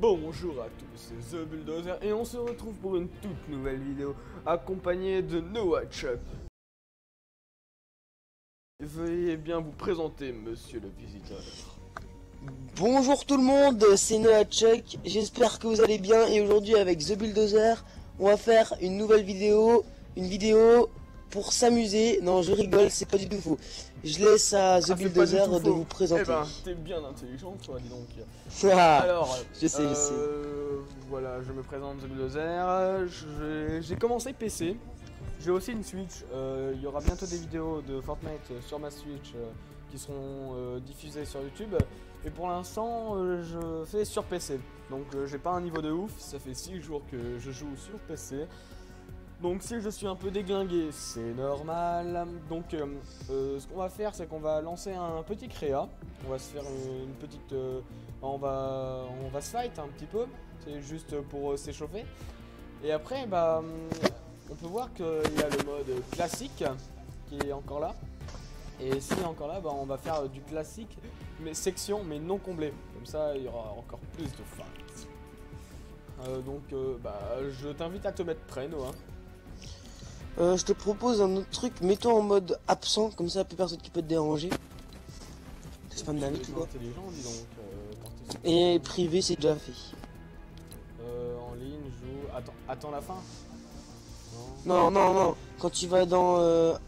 Bonjour à tous, c'est The Bulldozer et on se retrouve pour une toute nouvelle vidéo accompagnée de Noah Chuck. Veuillez bien vous présenter, monsieur le visiteur. Bonjour tout le monde, c'est Noah Chuck, j'espère que vous allez bien et aujourd'hui avec The Bulldozer, on va faire une nouvelle vidéo, pour s'amuser. Non, je rigole, c'est pas du tout faux. Je laisse à The Bulldozer de vous présenter. Eh ben, t'es bien intelligent toi, dis donc. Alors, je sais. Voilà, je me présente The Bulldozer, j'ai commencé PC. J'ai aussi une Switch, il y aura bientôt des vidéos de Fortnite sur ma Switch qui seront diffusées sur YouTube. Et pour l'instant, je fais sur PC. Donc j'ai pas un niveau de ouf, ça fait 6 jours que je joue sur PC. Donc si je suis un peu déglingué, c'est normal. Donc ce qu'on va faire, c'est qu'on va lancer un petit créa. On va se faire une petite... on va se fight un petit peu. C'est juste pour s'échauffer. Et après, bah... on peut voir qu'il y a le mode classique qui est encore là. Et s'il est encore là, bah, on va faire du classique, mais section, mais non comblé. Comme ça, il y aura encore plus de fights. Bah, je t'invite à te mettre prêt, Noah. Je te propose un autre truc, mets-toi en mode absent, comme ça, plus personne qui peut te déranger. C'est pas de ma vie, tu vois. Intelligent, dis donc. Et privé, c'est déjà fait. En ligne, joue... Attends la fin. Non. Quand tu vas dans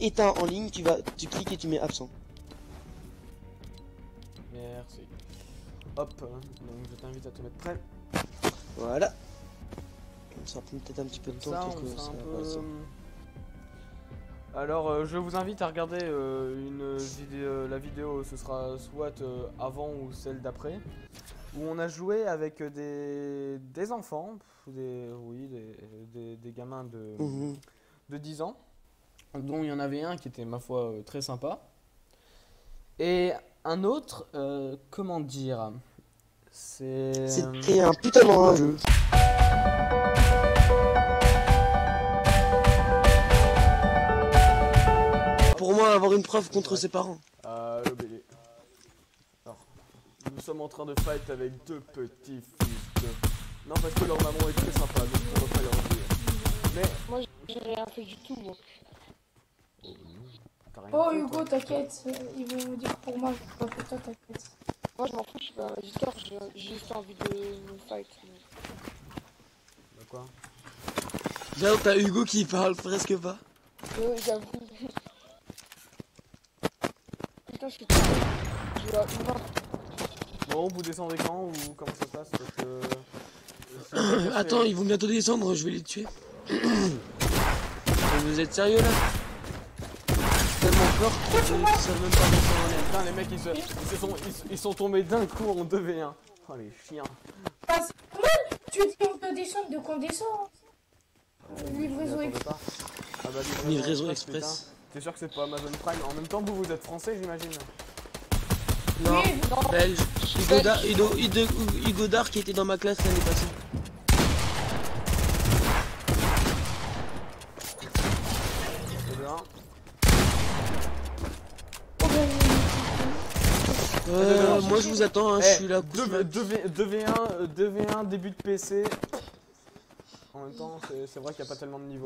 éteins en ligne, tu cliques et tu mets absent. Merci. Hop, donc je t'invite à te mettre prêt. Voilà. Ça prend peut-être un petit peu de temps. Alors, je vous invite à regarder la vidéo, ce sera soit avant ou celle d'après, où on a joué avec des enfants, des gamins de 10 ans, dont il y en avait un qui était, ma foi, très sympa. Et un autre, comment dire, c'était un putain de jeu. Pour moi, avoir une preuve contre ses parents. Alors, nous sommes en train de fight avec deux petits fils de... Non, parce que leur maman est très sympa, donc on va pas leur dire. Mais... moi, j'ai rien fait du tout, moi. Oh Hugo, t'inquiète, ils vont me dire pour moi, je pas pour toi, t'inquiète. Moi, je m'en fous, je suis pas un visiteur, j'ai juste envie de me fight. Bah quoi? Là, t'as Hugo qui parle presque pas. J'avoue. Putain, je suis trop... J'ai une barre. Bon, vous descendez quand ou comment ça se passe? Parce que... Attends, ils vont bientôt descendre, je vais les tuer. Vous êtes sérieux là? Tellement peur qu'ils savent même pas descendre en l'air. Putain, les mecs ils sont tombés d'un coup en 2v1. Oh les chiens. Parce que tu dis on peut descendre, de qu'on descend. Livraison express. Ah bah, livraison express. T'es sûr que c'est pas Amazon Prime? En même temps, vous êtes français, j'imagine? Non, belge. Hugo Dard qui était dans ma classe l'année passée. C'est bien. Moi je vous attends, hein, je suis là. 2v1 début de PC. En même temps, c'est vrai qu'il n'y a pas tellement de niveaux.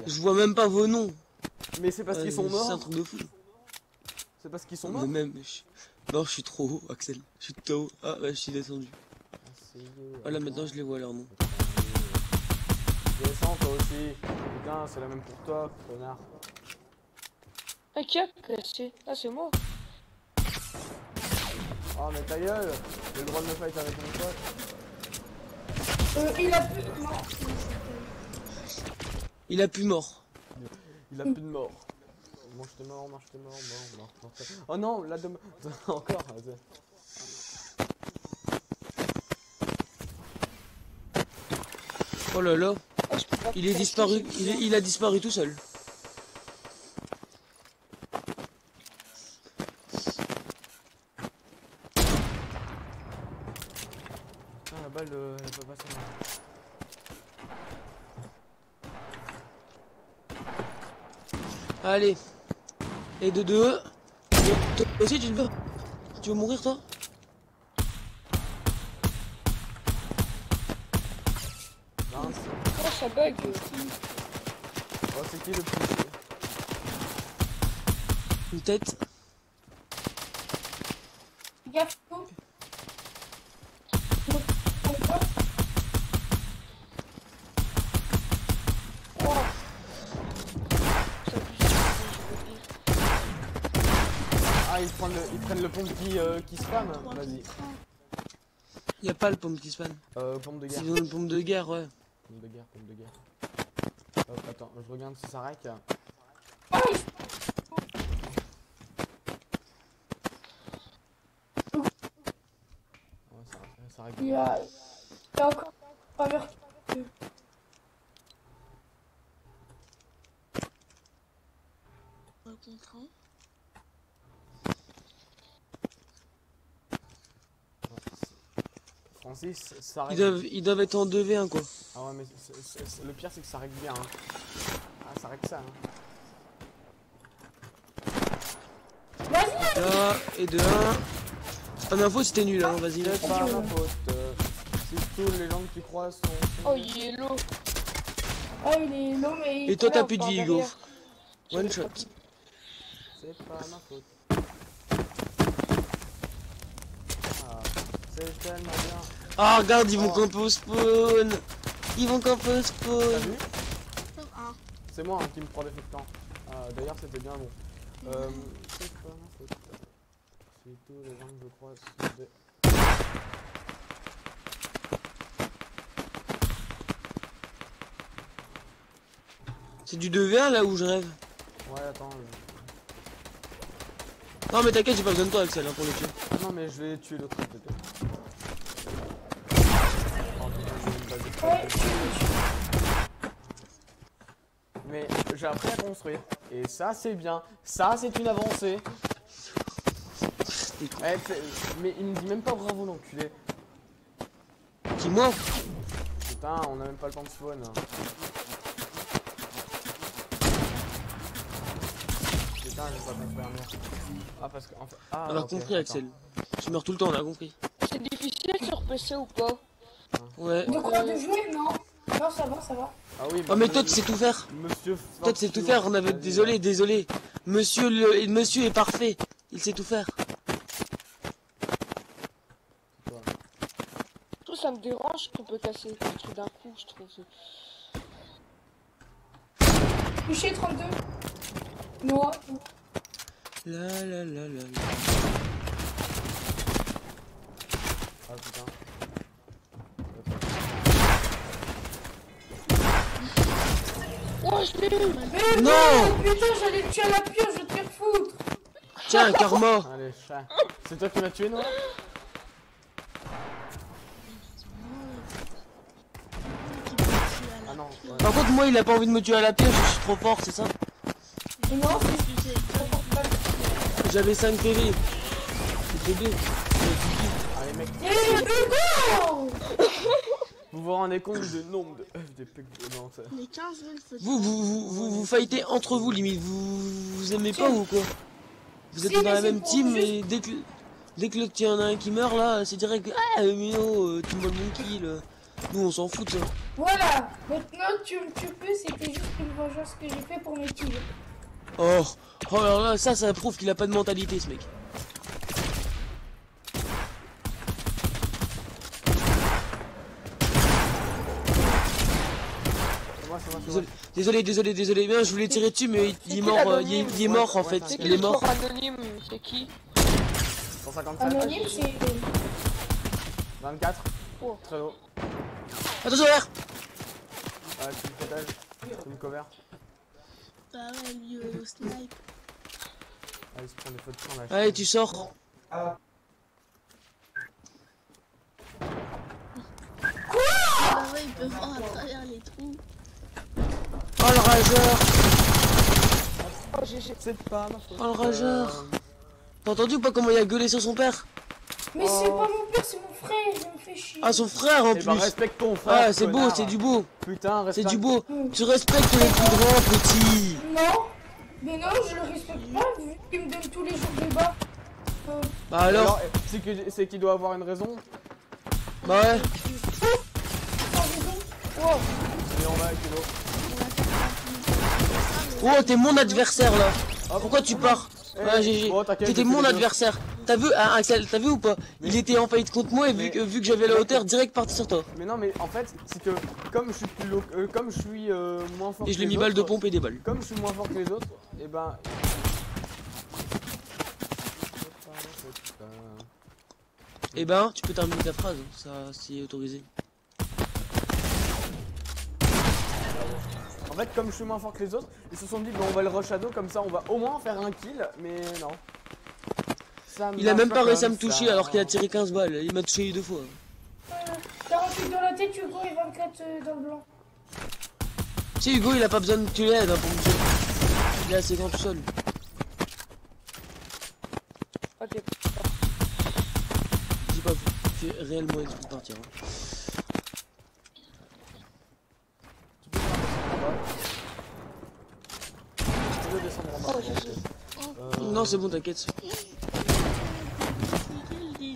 Je vois même pas vos noms. Mais c'est parce qu'ils sont morts. C'est un truc de fou. C'est parce qu'ils sont morts. Non, je suis trop haut, Axel. Je suis trop haut. Ah, bah, je suis descendu. Ah, là, maintenant, je les vois, leur nom. Descends, toi aussi. Putain, c'est la même pour toi, connard. Ah, qui a cassé? Ah, c'est moi. Oh, mais ta gueule. J'ai le droit de me fight avec mon pote. Il a plus de mort. Il a plus mort. Il a plus de mort. Mange tes morts, mort. Oh non, là de... Encore. Oh là là. Il est disparu. Il a disparu tout seul. Ah, la balle, elle peut passer. Allez. Et de deux. Toi aussi tu veux mourir toi? ça bug. Oh, c'est qui le plus... Une tête. Fais gaffe, Flo. Ah, ils prennent le pompe qui spam. Vas-y. Y a pas le pompe qui spawn. Pompe de guerre. C'est une pompe de guerre, ouais. Pompe de guerre, pompe de guerre. Hop, attends, je regarde si ça rack. Oh, ça rack. Il y a encore pas vers. Francis, ça rack. Ils doivent être en 2v1 quoi. Ah ouais, mais le pire c'est que ça rack bien. Hein. Ah, ça rack ça. Hein. Vas-y! Là, et de 1. C'est pas d'info si t'es nul, hein, vas-y. C'est pas ma faute. Si tous les gens qui croient sont... Oh, il est low. Ah, il est long, mais. Et toi t'as plus de par vie, derrière. Hugo. One shot. C'est pas ma faute. Ah, c'est tellement bien. Ah, regarde, ils vont camper spawn. Ils vont camper T'as spawn. vu? C'est moi hein, qui me prend des feux de temps. D'ailleurs, c'était bien bon. C'est pas ma faute. Si tous les gens que je crois sont des... C'est du 2v1 là où je rêve. Ouais, attends. Non, mais t'inquiète, j'ai pas besoin de toi, Axel, hein, pour le tuer. Non, mais je vais tuer l'autre côté. Ouais, Mais j'ai appris à construire. Et ça, c'est bien. Ça, c'est une avancée. Mais il me dit même pas bravo, l'enculé. Qui, moi? Putain, on a même pas le temps de spawn. Putain, j'ai pas construit un mur. Ah, parce que. En fait... Ah, On a ok, compris, attends. Axel. Tu meurs tout le temps, on a compris. C'est difficile sur PC ou pas? Ouais. de quoi de jouer? Non. Non, ça va, ça va. Ah oui, Oh, mais toi, tu sais tout faire. Monsieur. Toi, tu sais tout faire. On avait. Vas-y, Désolé. Monsieur est parfait. Il sait tout faire. toi. Tout ça me dérange qu'on peut casser le truc d'un coup, je trouve. Touché 32. Non. La. Ah putain. Oh, je l'ai eu! Mais Non. putain, j'allais le tuer à la pioche, je vais te faire foutre. Tiens, karma. Allez, chat. C'est toi qui m'as tué, non? Ah non. Ouais. Par contre, moi, il a pas envie de me tuer à la pioche, je suis trop fort, c'est ça? Non, J'avais 5 PV. C'est PV. Allez, mec. c'est Hugo. Vous vous rendez compte du nombre de œufs des pecs de Nantes? Les 15 000 photos. Vous fightez entre vous, limite. Vous aimez pas ou quoi? Vous êtes Si, dans mais la c'est même pour team, juste- mais dès que il y en a un qui meurt, là, c'est direct. Ah, Mino, tu me donnes mon kill. Nous, on s'en fout de ça. Voilà. Maintenant, tu me tues plus, c'était juste une vengeance que j'ai fait pour mes kills. Oh, alors là, ça prouve qu'il a pas de mentalité, ce mec. C'est moi. Désolé, bien, je voulais tirer dessus, mais il est mort, il est mort en fait. C'est qui Il est le mort. score anonyme? C'est qui? 157. Anonyme, c'est. 24. Oh. Très haut. Attention, R. Ouais, tu me protèges. Tu me cover. Bah ouais, lui au snipe. Ah, il se prend des feux de camp là. Allez, tu sors. Bah ouais, il peut voir à travers les trous. Oh, le rageur. Oh, GG. C'est pas ma faute. Oh, le rageur. T'as entendu ou pas comment il a gueulé sur son père? Mais c'est pas mon père, c'est mon frère, il me fait chier. Ah, son frère en Eh ben, plus. respecte ton frère. Ah, c'est beau, connard. c'est du beau. Putain, C'est respecte. du beau. Tu respectes les plus grands, petit. Non. Mais non, je le respecte pas, vu qu'il me donne tous les jours des bas. Bah alors, C'est qu'il doit avoir une raison. bah ouais. Sans raison. Oh, Et on va Ouais, Kilo. Oh, t'es mon adversaire là. Hop. Pourquoi tu pars? Ouais, GG. Bon, t'inquiète, T'étais j'ai fait mon les deux. adversaire. T'as vu, Axel, t'as vu ou pas? Il était en faillite contre moi et vu que j'avais la hauteur, direct parti sur toi. Mais non, mais en fait, c'est que comme je suis comme je suis moins fort Et que je l'ai les mis balle de autres, pompe et des balles. Comme je suis moins fort que les autres, et ben. Eh ben, tu peux terminer ta phrase, ça c'est autorisé. En fait, comme je suis moins fort que les autres, ils se sont dit, bon, on va le rush à dos, comme ça on va au moins faire un kill, mais non. Ça Il a marche même pas réussi à me comme toucher ça. alors qu'il a tiré 15 balles. Il m'a touché 2 fois. 48 dans la tête, Hugo, et 24 dans le blanc. Tu sais, Hugo, il a pas besoin que tu l'aides hein, pour me tuer. Il est assez grand tout seul. Ok. Je dis pas, tu es réellement exprès de partir. Hein. Tu veux descendre en bas. Non, c'est bon, t'inquiète.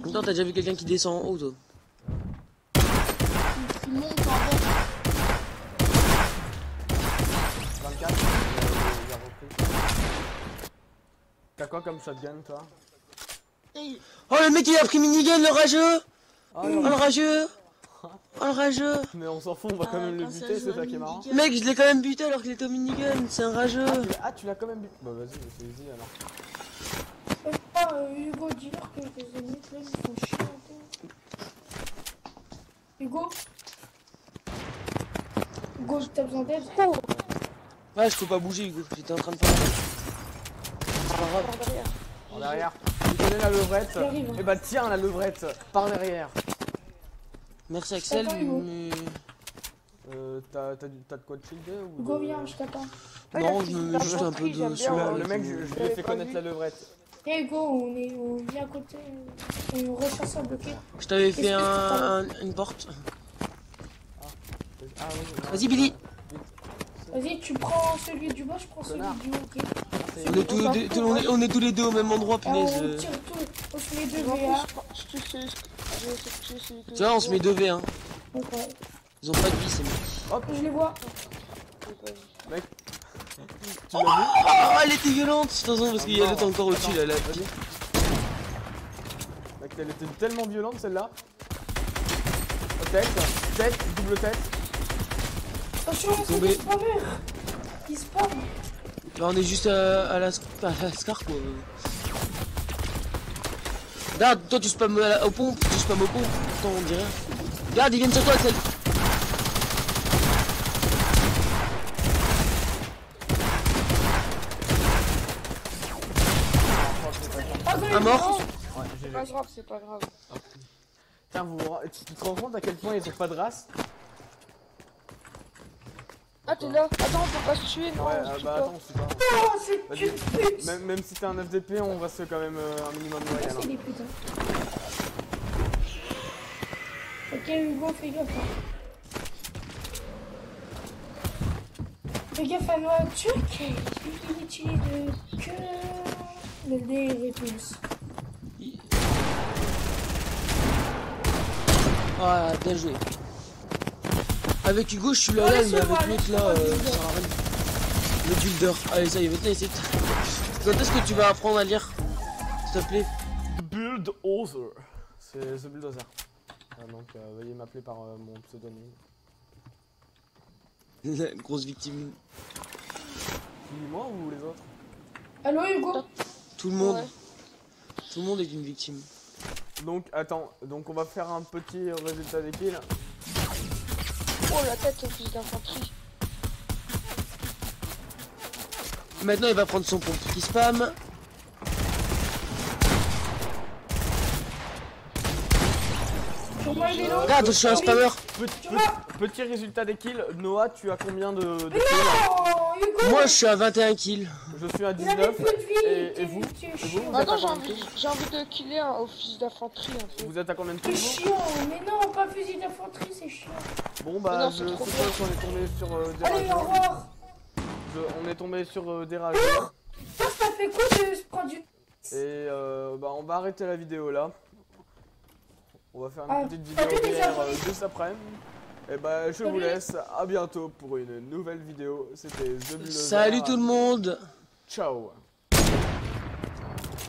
Non, t'as déjà vu quelqu'un qui descend en haut, toi? Il monte en bas. 24, il a repris. T'as quoi comme shotgun, toi? Et Oh, le mec, il a pris minigun, le rageux! Ah Oh, le rageux! Oh, le rageux! mais on s'en fout, on va quand même le quand ça buter, joue c'est à ça qui est marrant. minigun. Mec, je l'ai quand même buté alors qu'il était au minigun, c'est un rageux! Ah, tu l'as quand même buté. Bah, vas-y, c'est easy alors. Hugo, dis-leur que les ennemis, là, ils font chier un peu. Hugo Hugo, t'as besoin d'aide? Ouais, je peux pas bouger, Hugo, j'étais en train de faire. C'est pas grave. Par derrière. En derrière. Tu connais la levrette? J'arrive. Et bah, tiens la levrette, par derrière. Merci Axel, Attends, Hugo. mais. T'as de quoi de shielder ou Hugo, de- viens, je t'attends. Non, je me mets juste un peu de J'aime bien, celui-là. Le mec, qui je me- lui ai fait connaître la levrette. Eh Hugo, on vient à côté, on recherche à bloquer. Je t'avais fait Est-ce que une porte. Ah oui, non. Vas-y, Billy. Vas-y, tu prends celui du bas, je prends celui Connard. du haut, ok? On est, on est tous les deux au même endroit, Ah, on punaise. tire tout, on se met deux En plus, VA. je tue celui que Tu vois, on se met 2 V1. Donc ouais, Ils ont pas de vie, ces mecs. je les vois. Mec. Tu l'as vu? Oh, elle était violente, attention, parce qu'il y a l'autre encore au-dessus, là. Vas-y. Mec, elle était tellement violente celle-là. Tête, double tête. Attention, c'est tombé. des spammers. Ils spawnent. Là, on est juste à la scar, quoi. Regarde, toi, tu spams aux pompes, tu spams aux pompes. Pourtant, on dit rien. Regarde, ils viennent sur toi, Axel. Un mort. Ouais, j'ai Pas grave, c'est pas grave. Tiens, tu te rends compte à quel point ils ont pas de race? Ah, t'es là. Attends, on peut pas se tuer, non? Ouais, on se tue bah pas. attends, c'est pas. Oh, c'est Vas-y. une pute. Même si t'es un FDP, on reste quand même un minimum loyal. C'est Hein. des putes. Hein. Ok, Hugo, fais gaffe. Hein. Fais gaffe à moi, Chuck. Il utilise que le dé réponse. Ah, bien joué. Avec Hugo, je suis là, mais avec l'autre là, ça sert à rien. Le builder. Allez, ça y est, maintenant, essaye de... Quand est-ce que tu vas apprendre à lire? S'il te plaît. Bulldozer. C'est The Bulldozer. Donc, veuillez m'appeler par mon pseudonyme. Grosse victime. Qui, moi ou les autres? Allô, Hugo? Tout le monde. Ouais. Tout le monde est une victime. Donc, attends, donc on va faire un petit résultat des kills. Oh, la tête, fils d'infanterie. Maintenant, il va prendre son pompe qui spam. Pour moi, il est là. Regarde, je suis un spammer. Petit résultat des kills. Noah, tu as combien de kills? Oh, Hugo! Moi, je suis à 21 kills. Je suis à Il avait 19. plus de vie. Et vous? T'es Et vous, chiant. vous êtes à Attends, combien de kills? j'ai envie de killer un office d'infanterie un peu. Vous êtes à combien de T'es kills vous? chiant. Mais non, pas fusil d'infanterie, c'est chiant. Bon bah Non, je c'est trop suppose qu'on est tombé sur des Allez, au rageurs. revoir. On est tombé sur des rageurs. Ça fait quoi de se prendre du... Et bah on va arrêter la vidéo là. On va faire une Ah, petite vidéo t'as vu les DR abonnés juste après. Et bah je vous laisse, à bientôt pour une nouvelle vidéo. C'était The Bulldozer. Salut tout le monde. Ciao.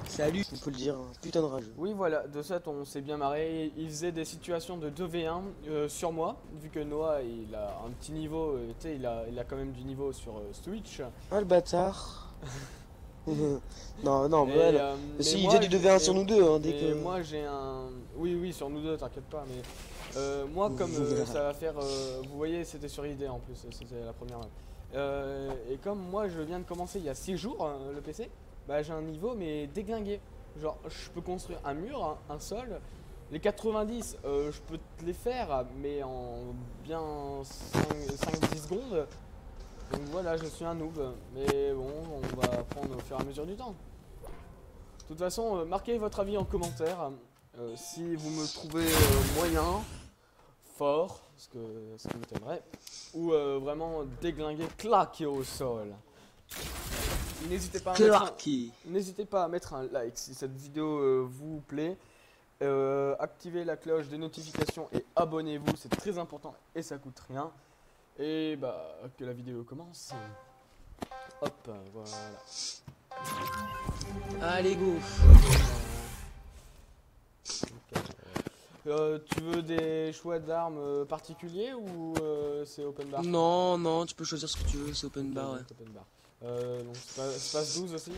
Salut, il faut le dire, putain de rageux. Oui voilà, de ça on s'est bien marré. Il faisait des situations de 2v1 sur moi, vu que Noah il a un petit niveau, tu sais il a quand même du niveau sur Switch. Ah le bâtard. non, Et, voilà. mais Si, il moi, faisait du 2v1 sur nous deux, hein, dès et que... moi j'ai un... Oui sur nous deux, t'inquiète pas, mais... moi comme ça va faire... vous voyez c'était sur ID en plus, c'était la première. Et comme moi je viens de commencer il y a 6 jours le PC, bah j'ai un niveau mais déglingué. Genre je peux construire un mur, un sol. Les 90 je peux te les faire mais en bien 5-10 secondes. Donc voilà, je suis un noob, mais bon, on va apprendre au fur et à mesure du temps. De toute façon, marquez votre avis en commentaire. Si vous me trouvez moyen, fort, ce qui vous t'aimerait, ou vraiment déglingué, claqué au sol. N'hésitez pas à mettre un like si cette vidéo vous plaît. Activez la cloche des notifications et abonnez-vous, c'est très important et ça coûte rien. Et bah que la vidéo commence. Hop, voilà. Allez go. Tu veux des choix d'armes particuliers ou c'est open bar? Non, tu peux choisir ce que tu veux, c'est open bar, ouais. Open bar. Donc space 12 aussi.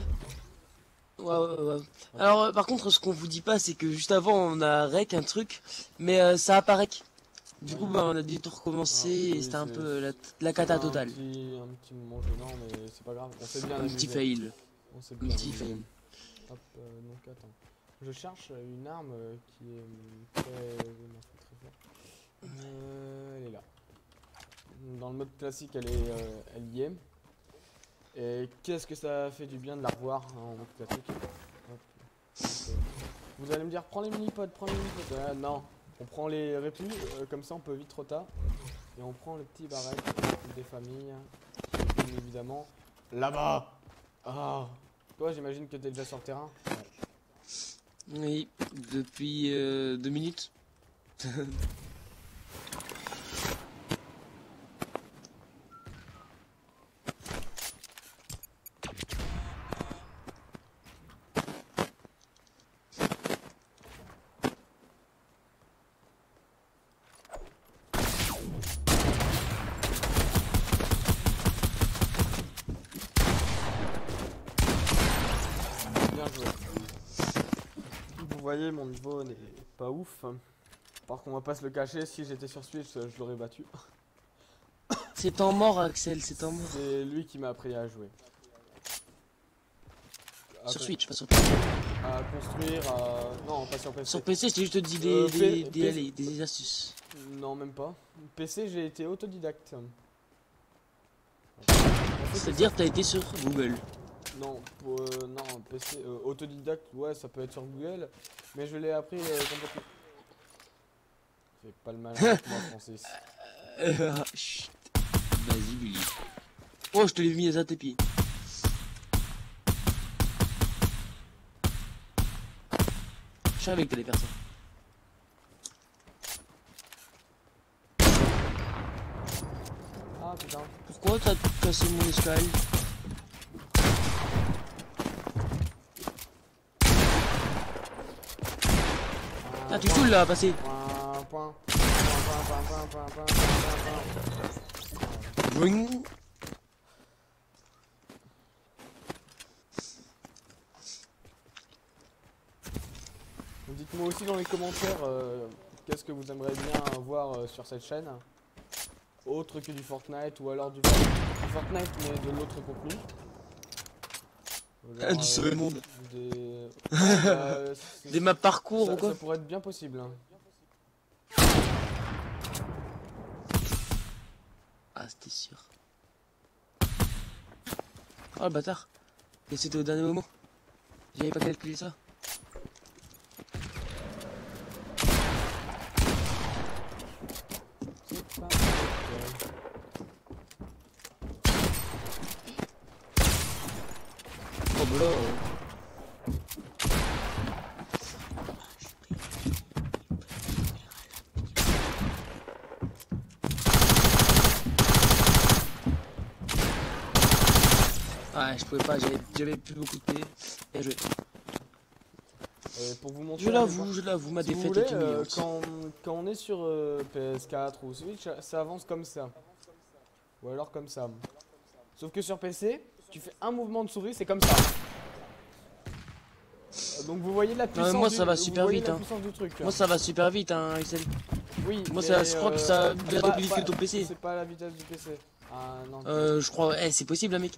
Ouais. Alors par contre ce qu'on vous dit pas c'est que juste avant on a rec un truc mais ça apparaît. Du coup bah, on a dû tout recommencer et c'était un peu la cata totale. Un petit moment gênant mais c'est pas grave, on s'est bien amusé. Un petit fail. On s'est bien amusé. Hop, donc attends. Je cherche une arme qui est très forte. Elle est là. Dans le mode classique elle y est. Et qu'est-ce que ça fait du bien de la revoir en mode classique. Hop. Vous allez me dire prends les mini-pods, non, on prend les répus, comme ça on peut vite rota. Et on prend le petit barrette des familles, bien évidemment. Là-bas. Ah. Toi j'imagine que t'es déjà sur le terrain. Ouais. Oui, depuis 2 minutes. Vous voyez mon niveau n'est pas ouf. Par contre on va pas se le cacher, si j'étais sur Switch je l'aurais battu. C'est en mort Axel, c'est en mort. C'est lui qui m'a appris à jouer. Sur Switch, pas sur PC. À construire, non pas sur PC. Sur PC je t'ai juste dit des astuces. Non même pas. PC j'ai été autodidacte. C'est-à-dire t'as été sur Google. Non, non, PC, autodidacte, ouais, ça peut être sur Google, mais je l'ai appris complètement. Fais pas le mal avec moi, Francis. Chut. Vas-y, Billy. Oh, je te l'ai mis à tes pieds. Je savais que t'allais faire ça. Ah putain. Pourquoi t'as cassé mon escale? Ah, tu saoules là à passer. Boing. Dites-moi aussi dans les commentaires qu'est-ce que vous aimeriez bien voir sur cette chaîne. Autre que du Fortnite ou alors du Fortnite mais de l'autre contenu. Genre, du sauver le monde. Des, des maps parcours ou quoi? Ça pourrait être bien possible. Hein. Ah, c'était sûr. Oh le bâtard. Et c'était au dernier moment. J'avais pas calculé ça. Oh bah là. Ouais, je pouvais pas, j'avais plus beaucoup de P. Et Et pour vous montrer. je l'avoue, ma Si vous défaite voulez, est humiliante. quand on est sur PS4 ou Switch, ça avance comme ça. Ou alors comme ça. Sauf que sur PC, tu fais un mouvement de souris, c'est comme ça. Donc vous voyez la puissance. Non, mais moi, ça va super vite, la hein. puissance du truc. Moi ça va super vite hein Axel. Oui. Moi mais, ça, je crois que ça c'est bientôt pas- plus vite que ton PC. C'est pas la vitesse du PC. Ah non. Je crois, c'est possible là mec.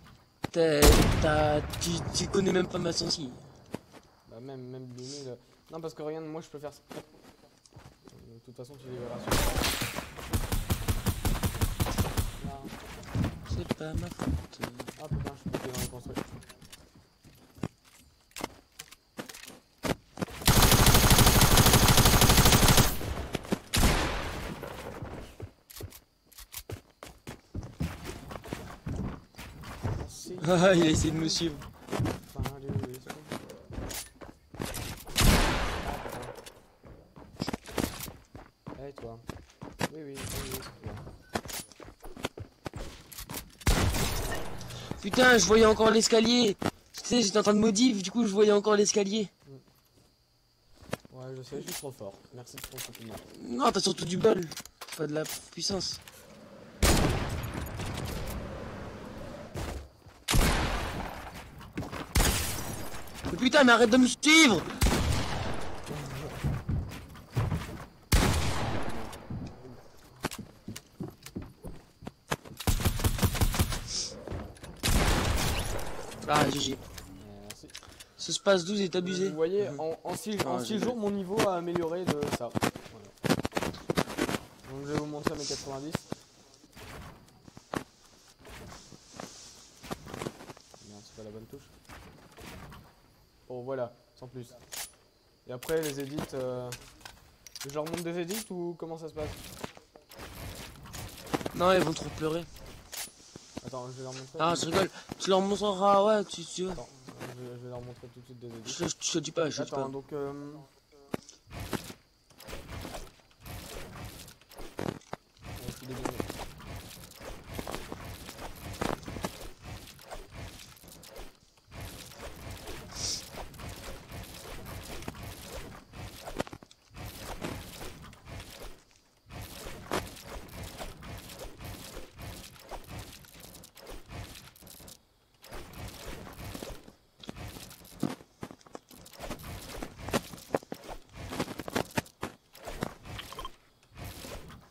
Tu connais même pas ma sensi. Bah même 2000. Non parce que regarde, moi je peux faire ça. De toute façon tu les verras sur. Là. C'est pas ma faute. Ah putain, je suis bloqué dans les constructions. Ah, il a essayé de me suivre. Enfin, allez, oui, c'est bon. Ah, putain. Hey, toi. Oui, c'est toi. Putain, je voyais encore l'escalier. Tu sais, j'étais en train de modif, du coup je voyais encore l'escalier. Ouais, je sais, je suis trop fort. Merci de ton compliment. Non, t'as surtout du bol. Pas de la puissance. Mais putain, mais arrête de me suivre! Ah, GG. Merci. Ce space 12 est abusé. Vous voyez, en 6 jours, mon niveau a amélioré de ça. Voilà. Donc je vais vous montrer mes 90. Non, c'est pas la bonne touche. Bon, voilà, sans plus. Et après, les edits. Je leur montre des edits ou comment ça se passe? Non, ils vont trop pleurer. Attends, je vais leur montrer. Ah, je rigole. Tu leur montreras, ouais, tu veux. Attends, je vais leur montrer tout de suite des edits. Je te dis pas, je te dis Attends, pas. donc. Ouais, je suis désolé.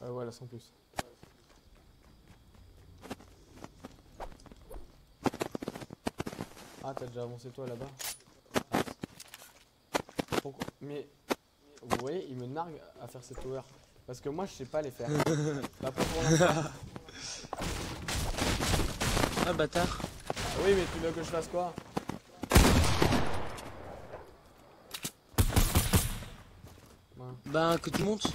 Voilà, sans plus. Ah, t'as déjà avancé toi là-bas? Pourquoi? Mais vous voyez, il me nargue à faire ces towers. Parce que moi, je sais pas les faire. Bah, pas pour l'instant. Ah, bâtard. Oui, mais tu veux que je fasse quoi? Ouais. Ben, que tu montes.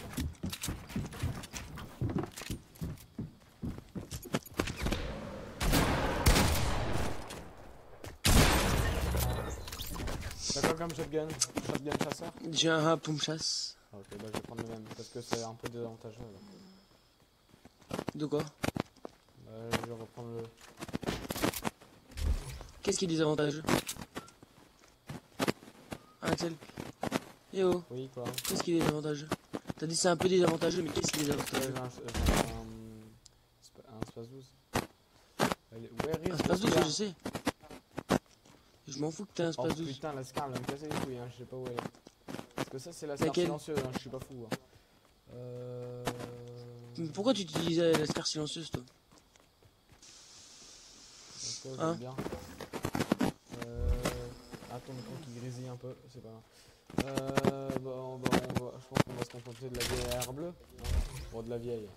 T'as quoi comme shotgun? Shotgun chasseur? J'ai un pompe chasse. Ah, ok, bah je vais prendre le même. Parce que c'est un peu désavantageux. Là. De quoi? Je vais reprendre le. Qu'est-ce qui est désavantageux? Ah, Axel. Yo, Oui, quoi? qu'est-ce qui est désavantageux? T'as dit c'est un peu désavantageux, mais qu'est-ce qui est J'ai désavantageux? un space 12. Where is Un the space 12, Scar? je sais. Je m'en fous que t'aies un Oh space 12. putain, la Scar elle va me casser les couilles, hein, je sais pas où elle est. Parce que ça, c'est la Scar Laquelle? silencieuse, hein, je suis pas fou. Hein. Mais pourquoi tu utilisais la scar silencieuse, toi? Ok, Hein? j'aime bien. Attends, le temps qui grésille un peu, c'est pas grave. Je pense qu'on va se contenter de la vieille air bleue. Non, bon, de la vieille.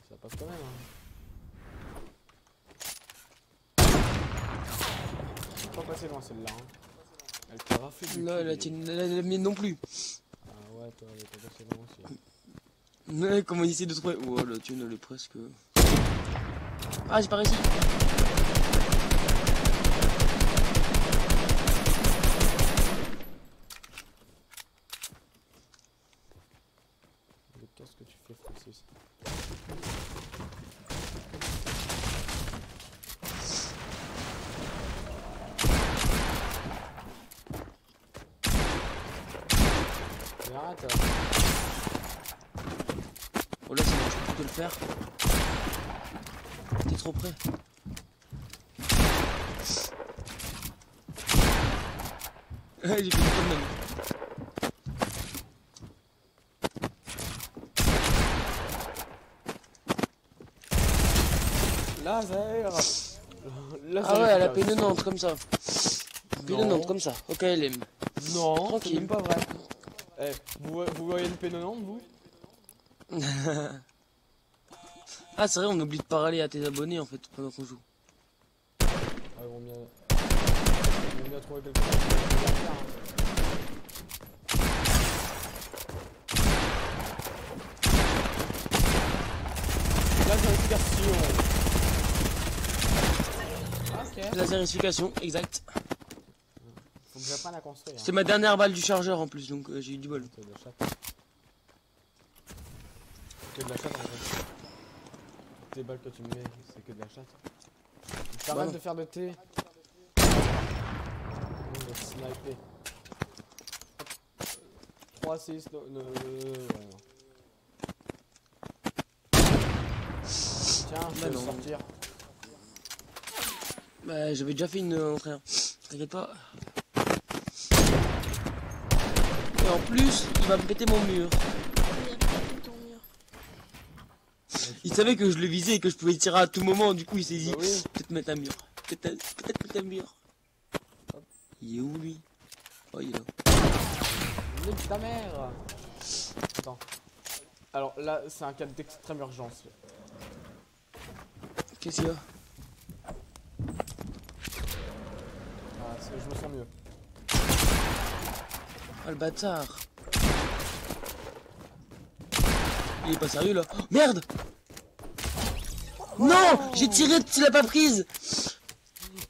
Ça passe quand même. Hein. Pas passer loin celle-là. Hein. Elle t'a raflé du Là, cul, la tienne, la mienne non plus. Ah ouais, toi, elle est pas passée loin aussi. Ouais, comment il essaie de trouver. Oh, la tienne, elle est presque. Ah, j'ai pas réussi. Qu'est-ce que tu fais, Francis? Arrête. Oh là, c'est bon, je peux te le faire. T'es trop près. J'ai fait le même. Laser. Ah ouais, elle a P90 comme ça. P90 comme ça. Ok, elle aime. Non, c'est Tranquille. même pas vrai. Eh, vous voyez une P90 vous? Ah, c'est vrai, on oublie de parler à tes abonnés en fait pendant qu'on joue. Ah, ils vont bien trouver quelque chose de bien faire, hein. Laserification. Ok. Laserification, exact. Faut que j'apprenne à construire. C'est ma dernière balle du chargeur en plus, donc j'ai eu du bol. C'est de la chatte. C'est de la chatte en fait. Tes balles que tu me mets, c'est que de la chatte. T'arrêtes Bon. de faire de thé. De sniper. 3, 6, ouais, non. Tiens, je Bah vais le non. sortir. Bah, j'avais déjà fait une entrée. T'inquiète pas. Et en plus, il va me péter mon mur. Il a pété ton mur. Il savait que je le visais et que je pouvais tirer à tout moment, du coup il s'est dit Bah oui. peut-être mettre un mur. Peut-être mettre un mur. Il est où lui? Oh, il est là. Nique ta mère. Attends. Alors là, c'est un cas d'extrême urgence. Qu'est-ce qu'il y a? Ah, je me sens mieux. Ah, le bâtard. Il est pas sérieux là. Oh, merde! Non! J'ai tiré, tu l'as pas prise!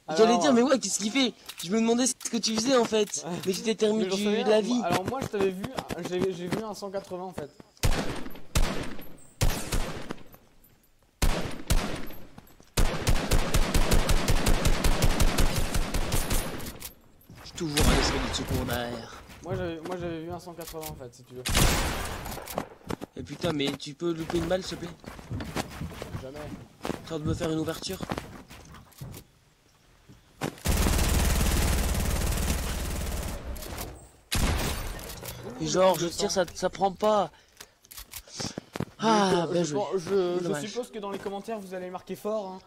J'allais Alors, dire, mais ouais, qu'est-ce qu'il fait? Je me demandais ce que tu faisais en fait. Mais tu t'es terminé mais j'en sais rien, de la vie. Alors moi, je t'avais vu, j'ai vu un 180 en fait. Je suis toujours un escalier de secours derrière. Moi j'avais vu un 180 en fait, si tu veux. Et putain, mais tu peux louper une balle s'il te plaît? Jamais. T'as de me faire une ouverture? Et genre, je tire, ça prend pas. Ah, bien joué. Je Dommage. suppose que dans les commentaires vous allez marquer fort,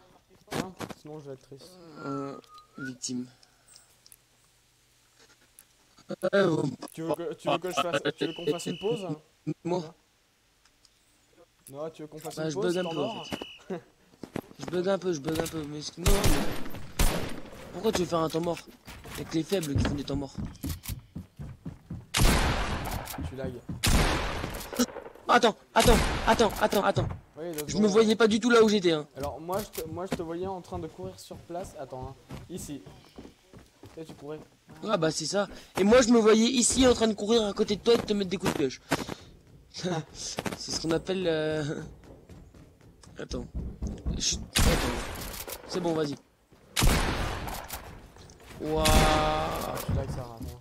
hein. Sinon je vais être triste. Victime. Tu veux qu'on fasse une pause? Moi, Non, tu veux qu'on fasse bah, une je pause? bug un Temps peu en mort fait. Je bug un peu, mais non, mais... Pourquoi tu veux faire un temps mort? Y'a que les faibles qui font des temps morts. Tu lag. Attends. Oui, deux Je me secondes. voyais pas du tout là où j'étais. Hein. Alors moi je te voyais en train de courir sur place. Attends, hein. Ici. Et tu courais. Ah bah c'est ça. Et moi je me voyais ici en train de courir à côté de toi et de te mettre des coups de pioche. C'est ce qu'on appelle... Attends. Attends. C'est bon, vas-y. Waouh. Ah, tu lag Sarah. Moi.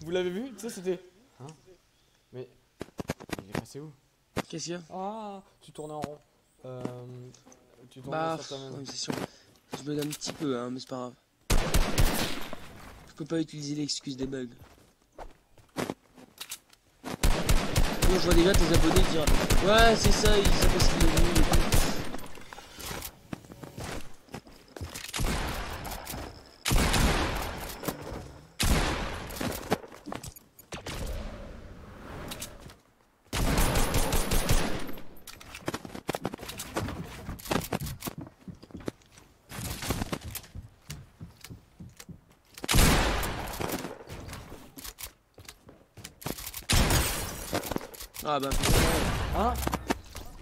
Vous l'avez vu? Tu sais c'était... Hein? Mais... Il est passé où? Qu'est-ce qu'il y a? Ah, tu tournais en rond. Tu tournais Bah, sur toi-même. ouais, c'est sûr. Je bug un petit peu, hein, mais c'est pas grave. Je peux pas utiliser l'excuse des bugs. Moi, je vois déjà tes abonnés dire ouais, c'est ça, il sait pas ce qu'il est venu et tout. Ah bah Hein?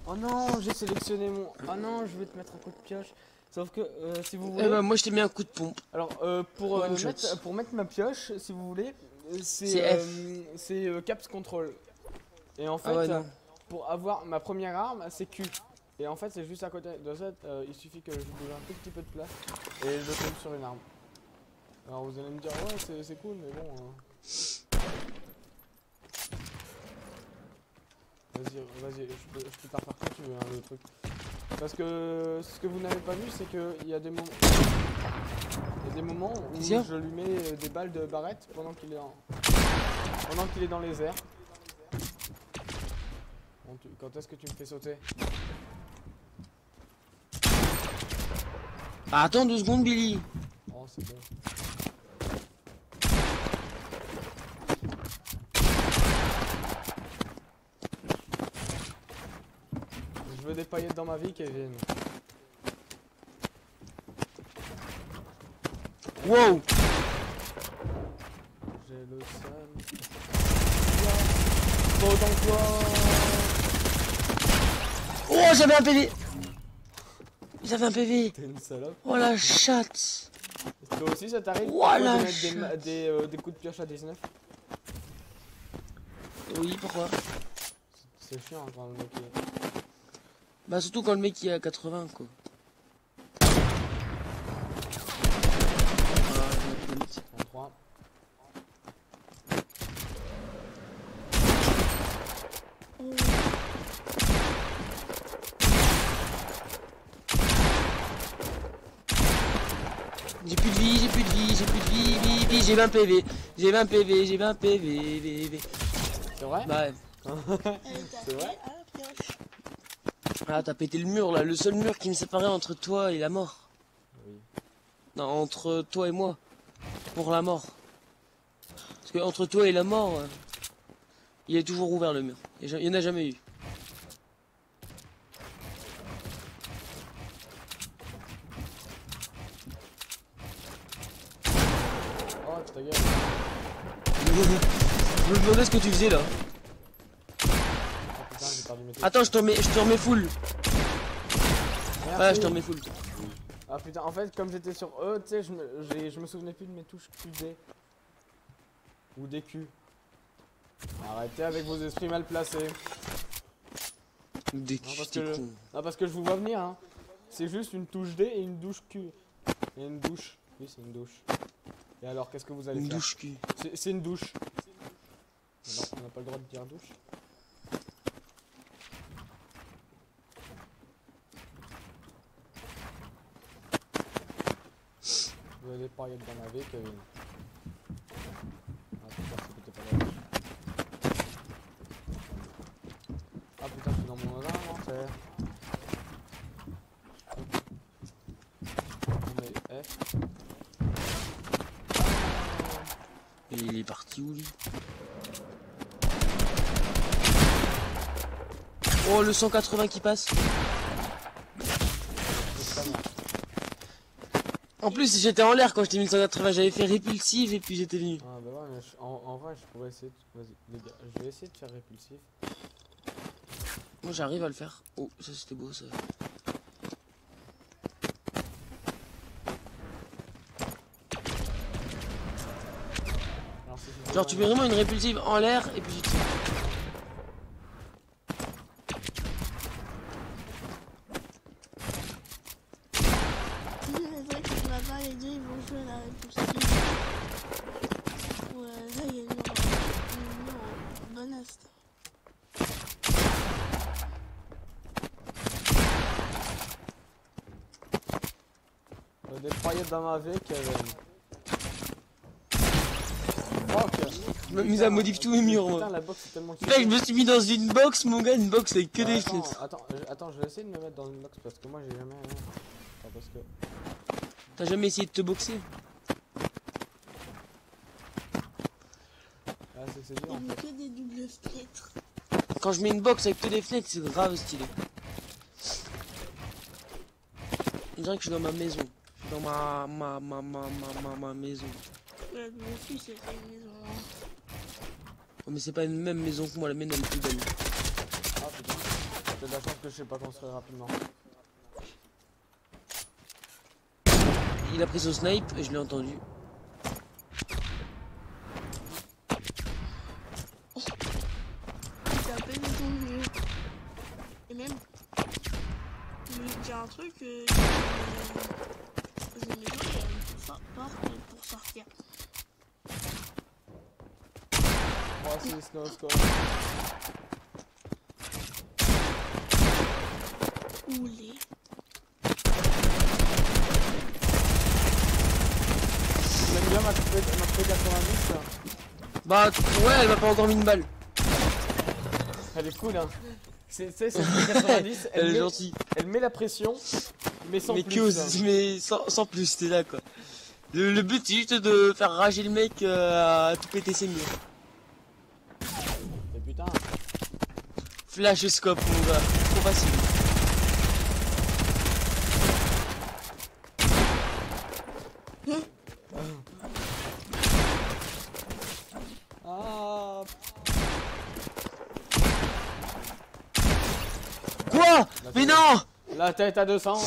Oh non, j'ai sélectionné mon... Oh non, je vais te mettre un coup de pioche. Sauf que, si vous voulez... eh bah moi je t'ai mis un coup de pompe. Alors, One shot. pour mettre ma pioche, si vous voulez, C'est c'est Caps Control. Et en fait, Ah ouais, non. pour avoir ma première arme, c'est Q. Et en fait, c'est juste à côté de ça, il suffit que je bouge un tout petit peu de place et je tombe sur une arme. Alors vous allez me dire, ouais, c'est cool, mais bon. Vas-y, je peux te refaire quand tu veux, hein, le truc. Parce que ce que vous n'avez pas vu, c'est qu'il y a des moments. Il y a des moments où je lui mets des balles de barrette pendant qu'il est dans les airs. Bon, quand est-ce que tu me fais sauter? Ah, attends 2 secondes, Billy. Oh, c'est bon. Je veux des paillettes dans ma vie, Kevin. Wow. J'ai le seum. Pas autant que toi. Oh, j'avais un PV. J'avais un PV. T'es une salope. Oh la chatte. Toi aussi, ça t'arrive Voilà, de mettre des coups de pioche à 19? Oui, pourquoi? C'est chiant hein, quand le mec Bah surtout quand le mec il est à 80 quoi. en 3. J'ai plus de vie, j'ai plus de vie, j'ai plus de vie, j'ai 20 PV, j'ai 20 PV, j'ai 20 PV. C'est vrai? Bah ouais. C'est vrai? Ah t'as pété le mur là, le seul mur qui me séparait entre toi et la mort. Oui. Non, entre toi et moi. Pour la mort. Parce que entre toi et la mort, il est toujours ouvert le mur. Il y en a jamais eu. Oh, ta gueule. Je me demandais ce que tu faisais là. Oh putain, j'ai perdu mes trucs. Attends, je te remets full. Merci. Ouais, je te remets full. Ah putain, en fait, comme j'étais sur E, tu sais, je me souvenais plus de mes touches QD. Ou des Q. Arrêtez avec vos esprits mal placés. Des Non, parce que je vous vois venir, hein. C'est juste une touche D et une douche Q. Et une douche. Oui, c'est une douche. Et alors, qu'est-ce que vous allez Une faire? douche cul. C'est une douche. Non, on n'a pas le droit de dire douche. Vous avez des paillettes dans ma vie, Kevin. Ah putain, c'était pas la douche. Ah putain, je suis dans mon inventaire. On met F. Et il est parti où lui? Oh le 180 qui passe. En plus j'étais en l'air quand je t'ai mis le 180, j'avais fait répulsif et puis j'étais venu. Ah bah ouais, mais en vrai, je pourrais essayer de... Vas-y, les gars, je vais essayer de faire répulsif. Moi j'arrive à le faire. Oh ça c'était beau ça. Alors, Genre tu mets vraiment une répulsive en l'air et puis tu tires. C'est vrai que là-bas, les deux ils vont jouer à la répulsive. Ouais, là il y a une bonne instant. des paillettes dans ma vie, Kevin. Fuck. Je m'amuse à modifier tous mes murs moi. Putain, la box est tellement Mec, je me suis mis dans une box, mon gars, une box avec que des fenêtres. Attends, je vais essayer de me mettre dans une box parce que moi j'ai jamais. Enfin, parce que. T'as jamais essayé de te boxer? Ah, c'est dur. Il En n'y a fait. que des doubles fenêtres. Quand je mets une box avec que des fenêtres, c'est grave stylé. On dirait que je suis dans ma maison. Je suis dans ma maison. Ouais, moi aussi, c'est pas une maison. Oh, mais c'est pas une même maison que moi, la mienne elle est plus belle. Ah putain. J'ai de la chance que je sais pas construire rapidement. Il a pris son snipe et je l'ai entendu. Il t'a pas mis ton jeu. Et même, truc, dans une maison, il y a une porte pour sortir. 3-6, no score. Oulé. J'aime bien ma coupée 90 là. Bah ouais, elle m'a pas encore mis une balle. Elle est cool hein. C'est cette 90, Elle est gentille. elle met la pression, mais sans Mais plus. Hein. mais sans plus, t'es là quoi. Le but c'est juste de faire rager le mec à tout péter ses murs. Et putain. Flash scope mon gars, trop facile. Ah. Quoi? Mais non! La tête à 200.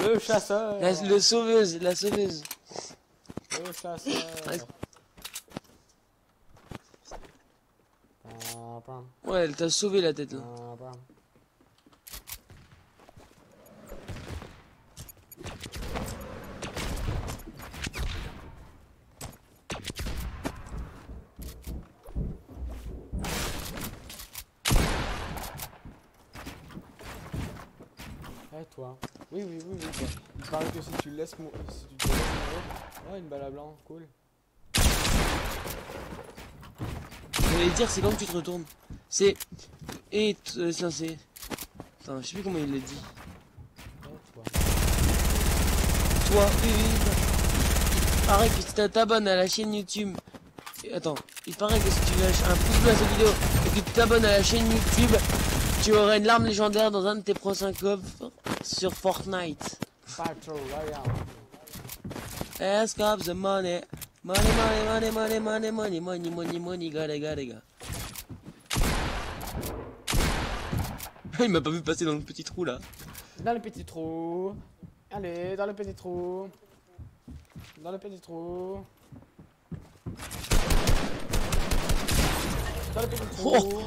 Le chasseur. La sauveuse. Le chasseur. Ouais, elle t'a sauvé la tête là. Eh toi. Oui, toi. Il paraît que si tu laisses mourir. Si tu te laisses mourir. Oh, une balle à blanc, cool. J'allais dire, c'est quand tu te retournes. C'est. Et. Ça, c'est. Attends, je sais plus comment il l'a dit. Eh toi. Toi, oui. Il paraît que si tu t'abonnes à la chaîne YouTube. Attends, il paraît que si tu lâches un pouce bleu à cette vidéo et que tu t'abonnes à la chaîne YouTube, tu auras une larme légendaire dans un de tes prochains coffres sur Fortnite. Battle Royale. Let's grab the money. Money, gotta. Il m'a pas vu passer dans le petit trou là. Dans le petit trou. Allez, dans le petit trou. Dans le petit trou. Dans le petit trou.